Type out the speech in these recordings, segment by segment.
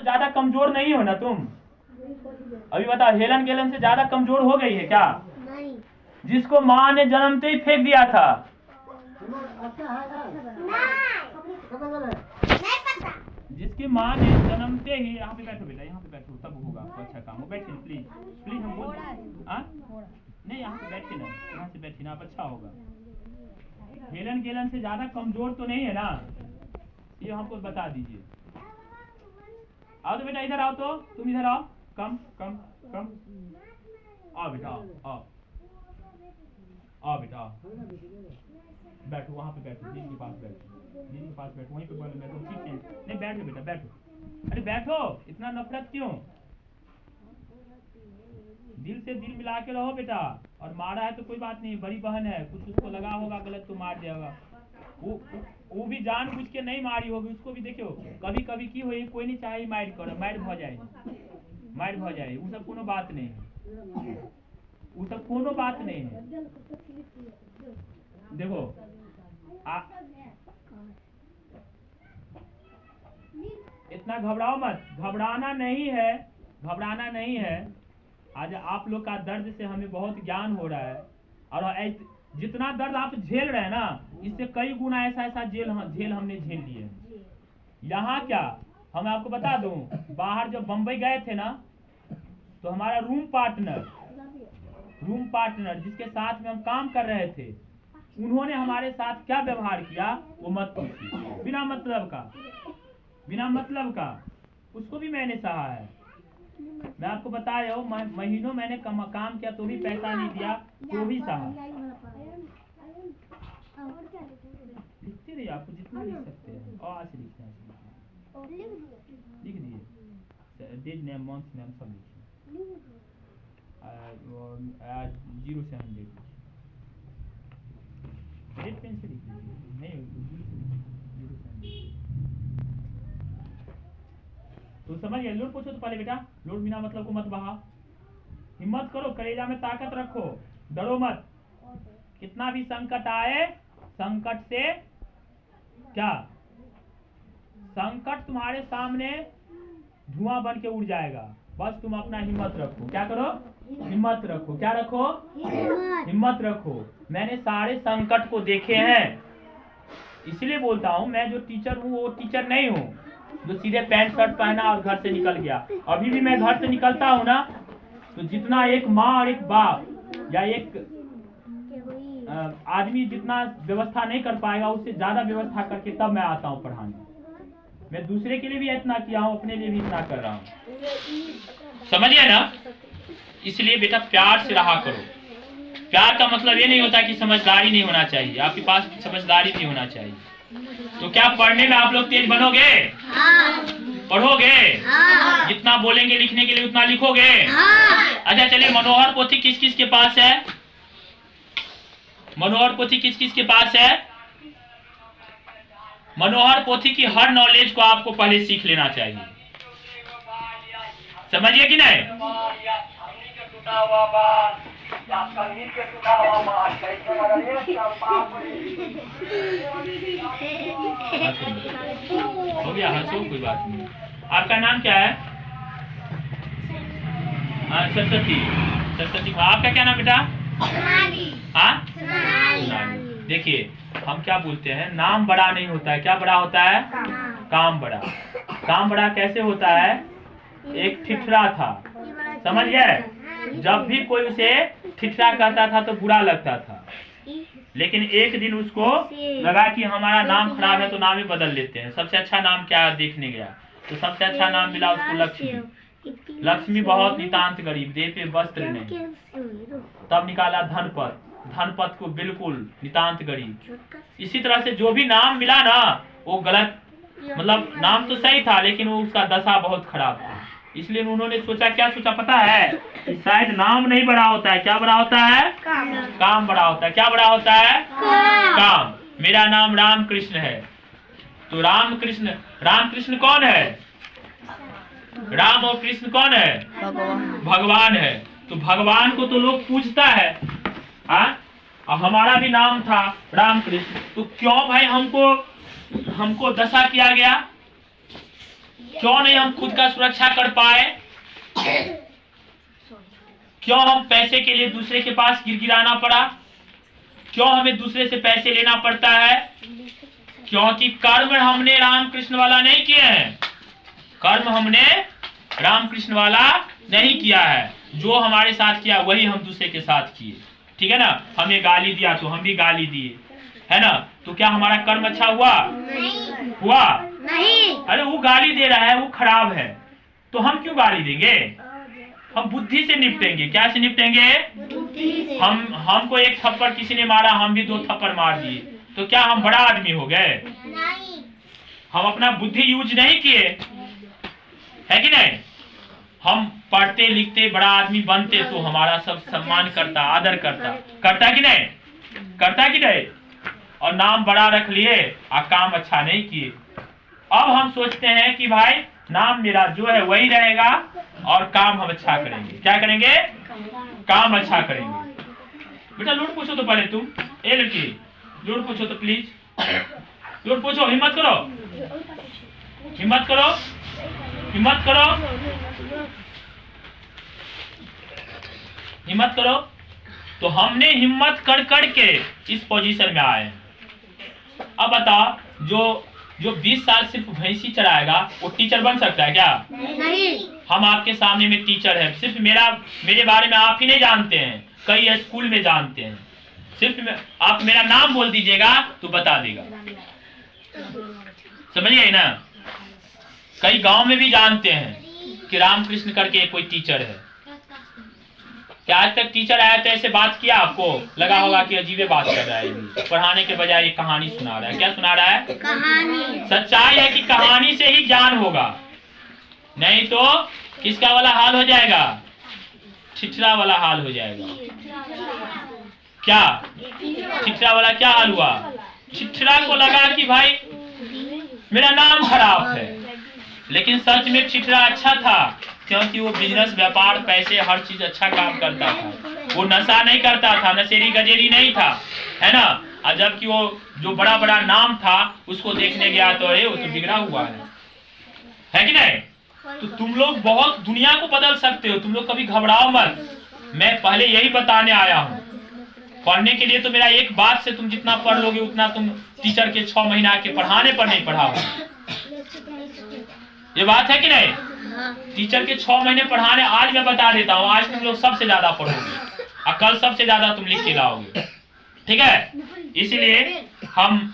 ज्यादा कमजोर नहीं हो ना तुम? अभी बताओ, हेलन गेलन से ज्यादा कमजोर हो गई है क्या? नहीं। जिसको माँ ने जन्मते ही फेंक दिया था। जिसकी माँ ने जन्मते ही, यहाँ पे बैठो बेटा, यहाँ पे बैठो, तब होगा आपको अच्छा काम। बैठिए प्लीज प्लीज, हम बोल नहीं, यहाँ पे बैठिए ना, यहाँ से बैठिए ना, आप अच्छा होगा। हेलन गेलन से ज्यादा कमजोर तो नहीं है ना? ये हमको बता दीजिए। आओ तो बेटा, इधर आओ, तो तुम इधर आओ, कम कम कम, आओ बेटा, आओ आओ बेटा, आओ, बैठो वहाँ पे, बैठो दीदी के पास, बैठो दीदी के पास, बैठो वहीं पे बोलो, बैठो ठीक है, नहीं बैठो बेटा, बैठो, अरे बैठो, इतना नफरत क्यों? दिल से दिल मिला के रहो बेटा। और मारा है तो कोई बात नहीं, बड़ी बहन है, कुछ उसको लगा होगा गलत तो मार देगा। वो भी जानबूझ के नहीं मारी होगी, उसको भी देखो कभी कभी की हुई, कोई नहीं चाहे मार करो, मार भ जाए, मार भ जाए, वो सब कोनो बात नहीं है, वो सब कोनो बात नहीं है। देखो इतना घबराओ मत, घबराना नहीं है, घबराना नहीं है। आज आप लोग का दर्द से हमें बहुत ज्ञान हो रहा है, और जितना दर्द आप झेल रहे हैं ना, इससे कई गुना ऐसा ऐसा झेल हमने झेल लिए। यहाँ क्या, हम आपको बता दूं, बाहर जब बम्बई गए थे ना, तो हमारा रूम पार्टनर जिसके साथ में हम काम कर रहे थे, उन्होंने हमारे साथ क्या व्यवहार किया वो मत पूछिए। बिना मतलब का उसको भी मैंने सहा है। मैं आपको बता रहा हूँ, महीनों मैंने काम किया तो भी पैसा नहीं दिया, तो भी सहा। लिखते रहिए, आपको जितना लिख सकते हैं, और आज लिखना है, लिख दिए, डेट नेम मंथ नेम सब लिखिए, 0 से 100 रेड पेन से लिख लीजिए, नहीं तो समझ गए। लोड पूछो तो पहले बेटा, लोड बिना मतलब को मत बहा, हिम्मत करो, कलेजा में ताकत रखो, डरो मत। कितना भी संकट आए, संकट से क्या, संकट तुम्हारे सामने धुआं बन के उड़ जाएगा, बस तुम अपना हिम्मत रखो। क्या करो? हिम्मत रखो। क्या रखो? हिम्मत रखो। मैंने सारे संकट को देखे हैं, इसलिए बोलता हूँ, मैं जो टीचर हूँ वो टीचर नहीं हूँ जो सीधे पैंट शर्ट पहना और घर से निकल गया। अभी भी मैं घर से निकलता हूँ ना, तो जितना एक माँ और एक बाप या एक आदमी जितना व्यवस्था नहीं कर पाएगा, उससे ज्यादा व्यवस्था करके तब मैं आता हूँ पढ़ाने। मैं दूसरे के लिए भी इतना किया हूँ, अपने लिए भी इतना कर रहा हूँ, समझिए ना। इसलिए बेटा प्यार से रहा करो। प्यार का मतलब ये नहीं होता कि समझदारी नहीं होना चाहिए, आपके पास समझदारी भी होना चाहिए। तो क्या पढ़ने में आप लोग तेज बनोगे? पढ़ोगे? जितना बोलेंगे लिखने के लिए उतना लिखोगे? अच्छा चलिए, मनोहर पोथी किस किस के पास है? मनोहर पोथी किस किस के पास है? मनोहर पोथी की हर नॉलेज को आपको पहले सीख लेना चाहिए, समझिए कि नहीं? हो गया, हंसो, कोई बात नहीं। आपका नाम क्या है? सरस्वती। आपका क्या नाम बेटा? हाँ, देखिए हम क्या बोलते हैं, नाम बड़ा नहीं होता है, क्या बड़ा होता है? काम बड़ा। काम बड़ा कैसे होता है? एक ठिठुरा था, समझ गए? जब भी कोई उसे ठिठुरा कहता था तो बुरा लगता था, लेकिन एक दिन उसको लगा कि हमारा नाम खराब है तो नाम ही बदल लेते हैं। सबसे अच्छा नाम क्या देखने गया, तो सबसे अच्छा नाम मिला उसको लक्ष्मी। लक्ष्मी बहुत नितांत गरीब, देह पे वस्त्र नहीं। तब निकाला धनपत, धनपत को बिल्कुल नितांत गरीब। इसी तरह से जो भी नाम मिला ना वो गलत, मतलब नाम तो सही था लेकिन वो उसका दशा बहुत खराब था। इसलिए उन्होंने सोचा, क्या सोचा पता है? शायद नाम नहीं बड़ा होता है, क्या बड़ा होता है? काम बड़ा होता है। क्या बड़ा होता है? काम। मेरा नाम रामकृष्ण है, तो रामकृष्ण कौन है? राम और कृष्ण कौन है? भगवान है। तो भगवान को तो लोग पूजता है, और हमारा भी नाम था रामकृष्ण, तो क्यों भाई हमको दशा किया गया? क्यों नहीं हम खुद का सुरक्षा कर पाए? क्यों हम पैसे के लिए दूसरे के पास गिड़गिड़ाना पड़ा? क्यों हमें दूसरे से पैसे लेना पड़ता है? क्योंकि कर्म हमने रामकृष्ण वाला नहीं किए हैं। कर्म हमने रामकृष्ण वाला नहीं किया है। जो हमारे साथ किया वही हम दूसरे के साथ किए। ठीक है ना? हमें गाली दिया तो हम भी गाली दिए, है ना? तो क्या हमारा कर्म अच्छा हुआ? नहीं हुआ। नहीं। अरे वो गाली दे रहा है, वो खराब है, तो हम क्यों गाली देंगे? हम बुद्धि से निपटेंगे। क्या से निपटेंगे? बुद्धि से। हमको एक थप्पड़ किसी ने मारा, हम भी 2 थप्पड़ मार दिए, तो क्या हम बड़ा आदमी हो गए? नहीं। हम अपना बुद्धि यूज नहीं किए, है कि नहीं? हम पढ़ते लिखते बड़ा आदमी बनते तो हमारा सब सम्मान करता, आदर करता कि नहीं? करता कि नहीं? और नाम बड़ा रख लिए और काम अच्छा नहीं किए। अब हम सोचते हैं कि भाई नाम मेरा जो है वही रहेगा और काम हम अच्छा करेंगे। क्या करेंगे? काम अच्छा करेंगे। बेटा लूट पूछो तो पहले तुम। ए लड़की लूट पूछो तो प्लीज, लूट पूछो। हिम्मत करो, हिम्मत करो, हिम्मत करो, हिम्मत करो। तो हमने हिम्मत कर के इस पोजीशन में आए। अब बताओ, जो 20 साल सिर्फ भैंसी चराएगा वो टीचर बन सकता है क्या? नहीं। हम आपके सामने में टीचर है। सिर्फ मेरे बारे में आप ही नहीं जानते हैं, कई स्कूल में जानते हैं। सिर्फ आप मेरा नाम बोल दीजिएगा तो बता देगा। समझ गए ना? कई गांव में भी जानते हैं कि रामकृष्ण करके कोई टीचर है। क्या आज तक टीचर आया तो ऐसे बात किया? आपको लगा होगा कि अजीबे बात कर रहा है, पढ़ाने के बजाय ये कहानी सुना रहा है। क्या सुना रहा है? कहानी। सच्चाई है कि कहानी से ही ज्ञान होगा, नहीं तो किसका वाला हाल हो जाएगा? छिछरा वाला हाल हो जाएगा। क्या छिछरा वाला क्या हाल हुआ? छिछरा को लगा कि भाई मेरा नाम खराब है, लेकिन सच में छिछरा अच्छा था, क्योंकि वो बिजनेस, व्यापार, पैसे, हर चीज अच्छा काम करता था। वो नशा नहीं करता था, नशेरी गजेरी नहीं था, है ना? और जबकि वो जो बड़ा बड़ा नाम था उसको देखने गया तो अरे वो तो बिगड़ा हुआ है कि नहीं? तो तुम लोग बहुत दुनिया को बदल सकते हो। तुम लोग कभी घबराओ मत। मैं पहले यही बताने आया हूँ। पढ़ने के लिए तो मेरा एक बात से तुम जितना पढ़ लोगे उतना तुम टीचर के 6 महीना के पढ़ाने पर नहीं पढ़ाओ। ये बात है कि नहीं? टीचर के 6 महीने पढ़ाने, आज मैं बता देता हूँ, आज तुम लोग सबसे ज्यादा पढ़ोगे और कल सबसे ज्यादा तुम लिख के लाओगे। ठीक है? इसलिए हम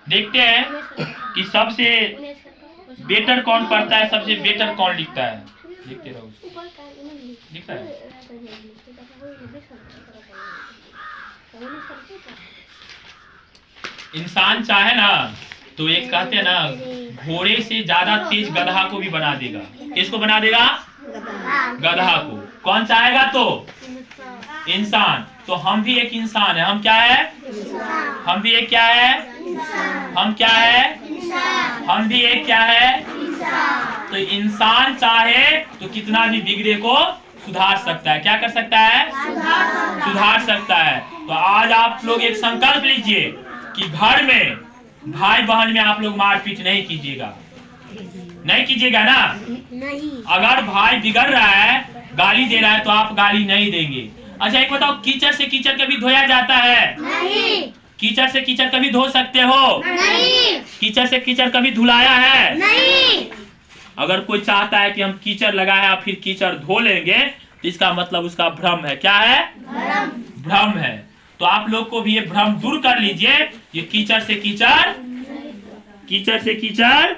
देखते हैं कि सबसे बेटर कौन पढ़ता है, सबसे बेटर कौन लिखता है। लिखते रहो। लिखता है। इंसान चाहे ना तो एक कहते हैं ना, घोड़े से ज्यादा तेज गधा को भी बना देगा। किसको बना देगा? गधा को। कौन चाहेगा? तो इंसान। तो हम भी एक इंसान है। हम क्या है? हम भी एक क्या है? हम क्या है? हम भी एक क्या है? तो इंसान चाहे तो कितना भी बिगड़े को सुधार सकता है। क्या कर सकता है? सुधार सकता है। तो आज आप लोग एक संकल्प लीजिए कि घर में भाई बहन में आप लोग मारपीट नहीं कीजिएगा। नहीं कीजिएगा ना? नहीं। अगर भाई बिगड़ रहा है, गाली दे रहा है, तो आप गाली नहीं देंगे। अच्छा एक बताओ, कीचड़ से कीचड़ कभी धोया जाता है? नहीं। कीचड़ से कीचड़ कभी धो सकते हो? नहीं। कीचड़ से कीचड़ कभी धुलाया है? नहीं। अगर कोई चाहता है कि हम कीचड़ लगाए फिर कीचड़ धो लेंगे, तो इसका मतलब उसका भ्रम है। क्या है? भ्रम है। तो आप लोग को भी ये भ्रम दूर कर लीजिए। ये कीचड़ से कीचड़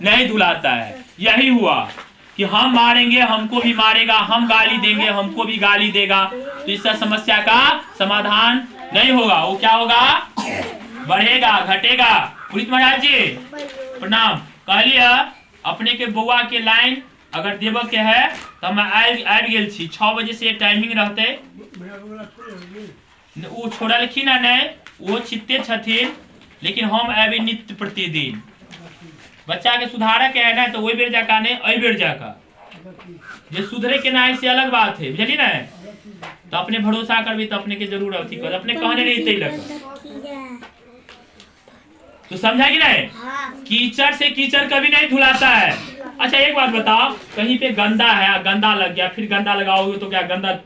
नहीं धुलाता है। यही हुआ कि हम मारेंगे हमको भी मारेगा, हम गाली देंगे हमको भी गाली देगा, तो इससे समस्या का समाधान नहीं होगा। वो क्या होगा? बढ़ेगा, घटेगा। पुलिस महाराज जी प्रणाम। कहलिए अपने के बउआ के लाइन अगर देव के है तो हम आबि गेल छी। 6 बजे से टाइमिंग रहते। वो छोड़लखिन है नहीं, वो चित्ते छथिन, लेकिन हम आबे नित्य प्रतिदिन। बच्चा के सुधारे के है ना, तो वही बेर जाका नहीं, अई बेर जाका जे सुधरे के ना से अलग बात है, बुझलिए ना? तो अपने भरोसा करबी तो अपने के जरूर अथी कर, अपने कहने नहीं तै लग। तो समझा कि नहीं? कीचड़ से कीचड़ कभी नहीं धुलाता है। अच्छा एक बात बताओ, कहीं पे गंदा है, गंदा लग गया, फिर गंदा लगाओगे तो क्या गंदा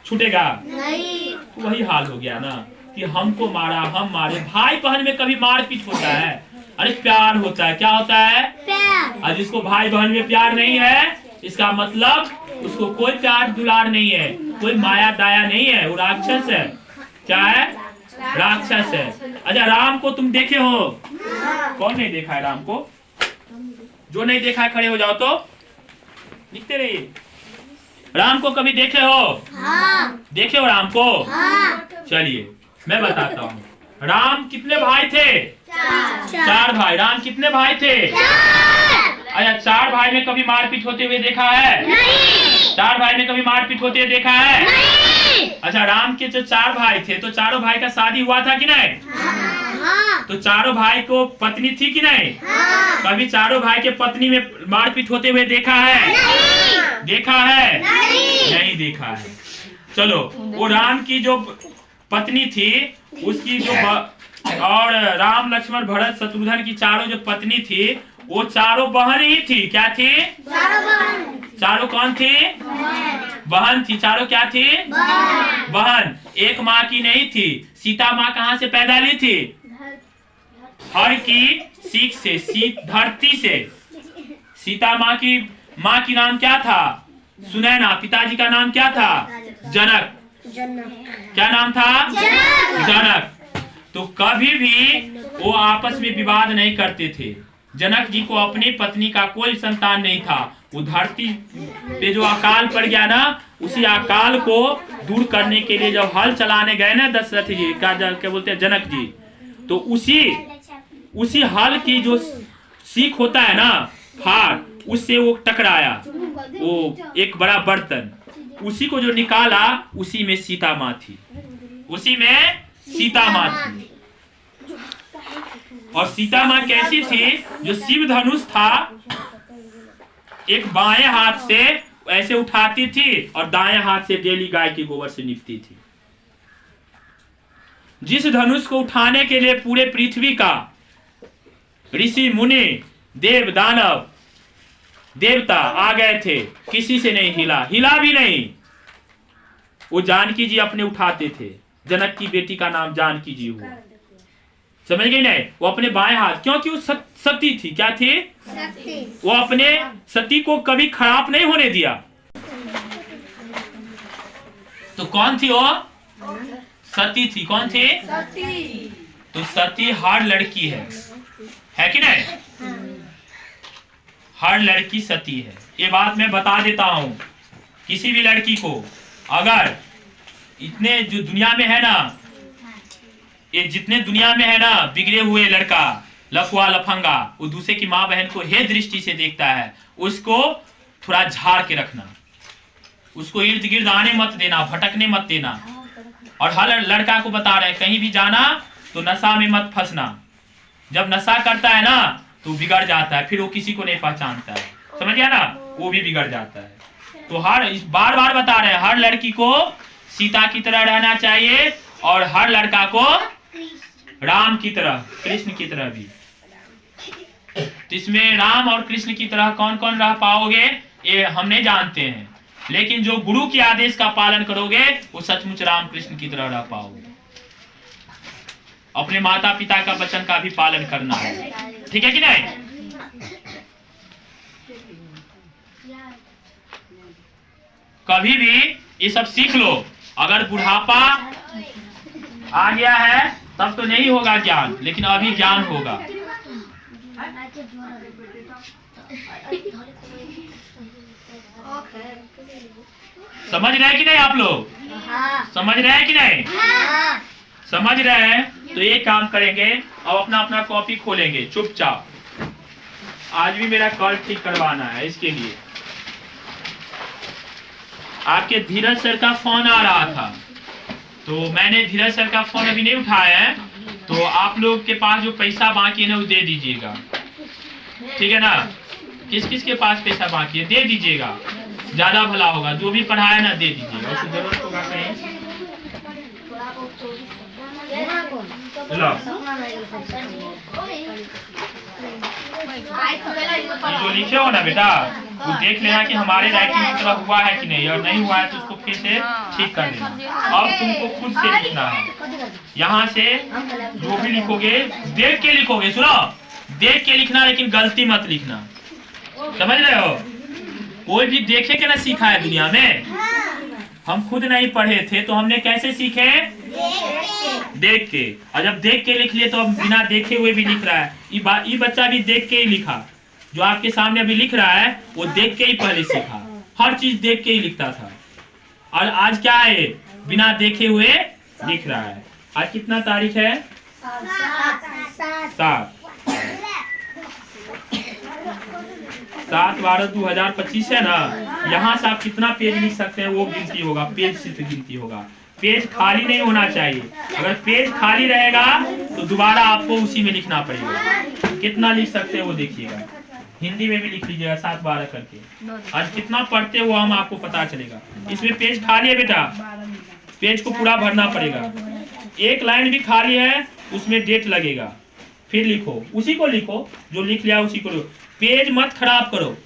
छूटेगा? नहीं। तो वही हाल हो गया ना कि हमको मारा, हम मारे। भाई बहन में कभी मारपीट होता है? अरे प्यार होता है। क्या होता है? प्यार। और जिसको भाई बहन में प्यार नहीं है, इसका मतलब उसको कोई प्यार दुलार नहीं है, कोई माया दाया नहीं है, वो राक्षस है। क्या है? राक्षस है। अच्छा राम को तुम देखे हो? कौन नहीं देखा है राम को? जो नहीं देखा है खड़े हो जाओ तो दिखते रहिए। राम को कभी देखे हो? हाँ। देखे हो राम को? हाँ। चलिए मैं बताता हूँ। राम कितने भाई थे? चार भाई। राम कितने भाई थे? अच्छा 4 भाई में कभी मारपीट होते हुए देखा है? नहीं। 4 भाई में कभी मारपीट होते हुए देखा है? नहीं। अच्छा राम के जो 4 भाई थे तो चारों भाई का शादी हुआ था कि नहीं? हाँ। तो चारों भाई को पत्नी थी कि नहीं? हाँ। कभी चारों भाई के पत्नी में मारपीट होते हुए देखा है? नहीं। देखा है? नहीं देखा है। चलो वो राम की जो पत्नी थी उसकी जो और राम लक्ष्मण भरत शत्रुघ्न की चारों जो पत्नी थी वो चारों बहन ही थी। क्या थी? चारों कौन थी? बहन थी। चारों क्या थी? बहन। एक माँ की नहीं थी। सीता माँ कहाँ से पैदा ली थी? हर की सीख से, धरती से। सीता माँ की नाम क्या था? सुनैना। पिताजी का नाम क्या था? जनक। क्या नाम था? जनक। तो कभी भी वो आपस में विवाद नहीं करते थे। जनक जी को अपनी पत्नी का कोई संतान नहीं था। वो धरती पे जो अकाल पड़ गया ना, उसी अकाल को दूर करने के लिए जब हल चलाने गए ना दशरथ जी, क्या बोलते हैं जनक जी, तो उसी हल की जो सीख होता है ना, फार, उससे वो टकराया वो एक बड़ा बर्तन। उसी को जो निकाला उसी में सीता माँ थी। उसी में सीता माँ थी। और सीता माँ कैसी थी? जो शिव धनुष था एक बाएं हाथ से ऐसे उठाती थी और दाएं हाथ से डेली गाय के गोबर से निपती थी। जिस धनुष को उठाने के लिए पूरे पृथ्वी का ऋषि मुनि देव दानव देवता आ गए थे, किसी से नहीं हिला भी नहीं। वो जानकी जी अपने उठाते थे। जनक की बेटी का नाम जानकी जी हुआ। समझ गई नहीं? वो अपने बाएं हाथ, क्योंकि वो सती थी। क्या थी? सती। वो अपने सती को कभी खराब नहीं होने दिया। तो कौन थी वो? सती थी। कौन थी? सती। तो सती हर लड़की है कि नहीं? हर लड़की सती है। ये बात मैं बता देता हूं। किसी भी लड़की को अगर इतने जो दुनिया में है ना, ये जितने दुनिया में है ना बिगड़े हुए लड़का, लफुआ लफंगा, वो दूसरे की माँ बहन को हे दृष्टि से देखता है, उसको थोड़ा झाड़ के रखना। उसको इर्द गिर्द आने मत देना, भटकने मत देना। और हर लड़का को बता रहे हैं कहीं भी जाना तो नशा में मत फंसना। जब नशा करता है ना तो बिगड़ जाता है, फिर वो किसी को नहीं पहचानता है। समझ गया ना? वो भी बिगड़ जाता है। तो बार बार बता रहे हैं हर लड़की को सीता की तरह रहना चाहिए और हर लड़का को राम की तरह, कृष्ण की तरह भी। तो इसमें राम और कृष्ण की तरह कौन कौन रह पाओगे ये हम नहीं जानते हैं, लेकिन जो गुरु के आदेश का पालन करोगे वो सचमुच राम कृष्ण की तरह रह पाओगे। अपने माता पिता का वचन का भी पालन करना है। ठीक है कि नहीं? कभी भी ये सब सीख लो। अगर बुढ़ापा आ गया है तब तो नहीं होगा ज्ञान, लेकिन अभी ज्ञान होगा। समझ रहे हैं कि नहीं आप लोग? समझ रहे हैं कि नहीं? समझ रहे हैं तो ये काम करेंगे। अब अपना अपना कॉपी खोलेंगे चुपचाप। आज भी मेरा कॉल ठीक करवाना है, इसके लिए आपके धीरज सर का फोन आ रहा था, तो मैंने धीरज सर का फोन अभी नहीं उठाया है। तो आप लोग के पास जो पैसा बाकी है ना वो दे दीजिएगा, ठीक है ना? किस किस के पास पैसा बाकी है दे दीजिएगा, ज्यादा भला होगा। जो भी पढ़ाया ना दे दीजिएगा, उसको जरूरत होगा कहीं लो ये जो लिखे हो ना बेटा, वो देख लेना कि हमारे राइटिंग की तरह हुआ है कि नहीं, और नहीं हुआ है तो उसको फिर से ठीक कर लेना। अब तुमको खुद से लिखना है। यहाँ से जो भी लिखोगे देख के लिखोगे, सुनो, देख के लिखना, लेकिन गलती मत लिखना, समझ रहे हो? कोई भी देखे के ना सीखा है दुनिया में। हम खुद नहीं पढ़े थे तो हमने कैसे सीखे? देख के। और जब देख के लिख लिए तो अब बिना देखे हुए भी लिख रहा है। ये बच्चा भी देख के ही लिखा, जो आपके सामने अभी लिख रहा है वो देख के ही पहले सीखा, हर चीज देख के ही लिखता था। और आज क्या है, बिना देखे हुए लिख रहा है। आज कितना तारीख है? 7/12/2025 है ना। यहाँ से आप कितना पेज लिख सकते हैं वो गिनती होगा, पेज से गिनती होगा। पेज खाली नहीं होना चाहिए। अगर पेज खाली रहेगा तो दोबारा आपको उसी में लिखना पड़ेगा। कितना लिख सकते हैं वो देखिएगा, हिंदी में भी लिख लीजिएगा 7/12 करके। आज कितना पढ़ते हो हम आपको पता चलेगा। इसमें पेज खाली है बेटा, पेज को पूरा भरना पड़ेगा। एक लाइन भी खाली है उसमें डेट लगेगा, फिर लिखो, उसी को लिखो, जो लिख लिया उसी को लिखो। पेज मत खराब करो।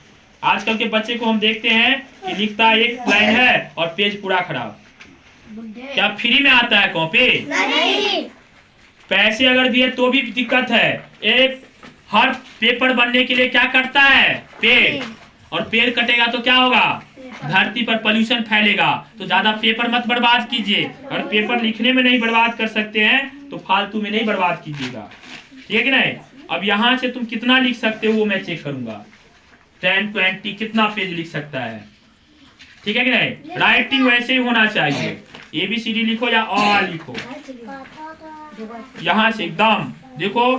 आजकल के बच्चे को हम देखते हैं कि लिखता एक लाइन है और पेज पूरा खराब। क्या फ्री में आता है कॉपी? नहीं। पैसे अगर दिए तो भी दिक्कत है। एक हर पेपर बनने के लिए क्या करता है? पेड़। और पेड़ कटेगा तो क्या होगा? धरती पर पोल्यूशन फैलेगा। तो ज्यादा पेपर मत बर्बाद कीजिए। अगर पेपर लिखने में नहीं बर्बाद कर सकते हैं तो फालतू में नहीं बर्बाद कीजिएगा, ठीक है नहीं? अब यहाँ से तुम कितना लिख सकते हो वो मैं चेक करूंगा। 10, 20 कितना पेज लिख सकता है, ठीक है कि नहीं? राइटिंग वैसे ही होना चाहिए। ABCD लिखो या अ लिखो, यहाँ से एकदम देखो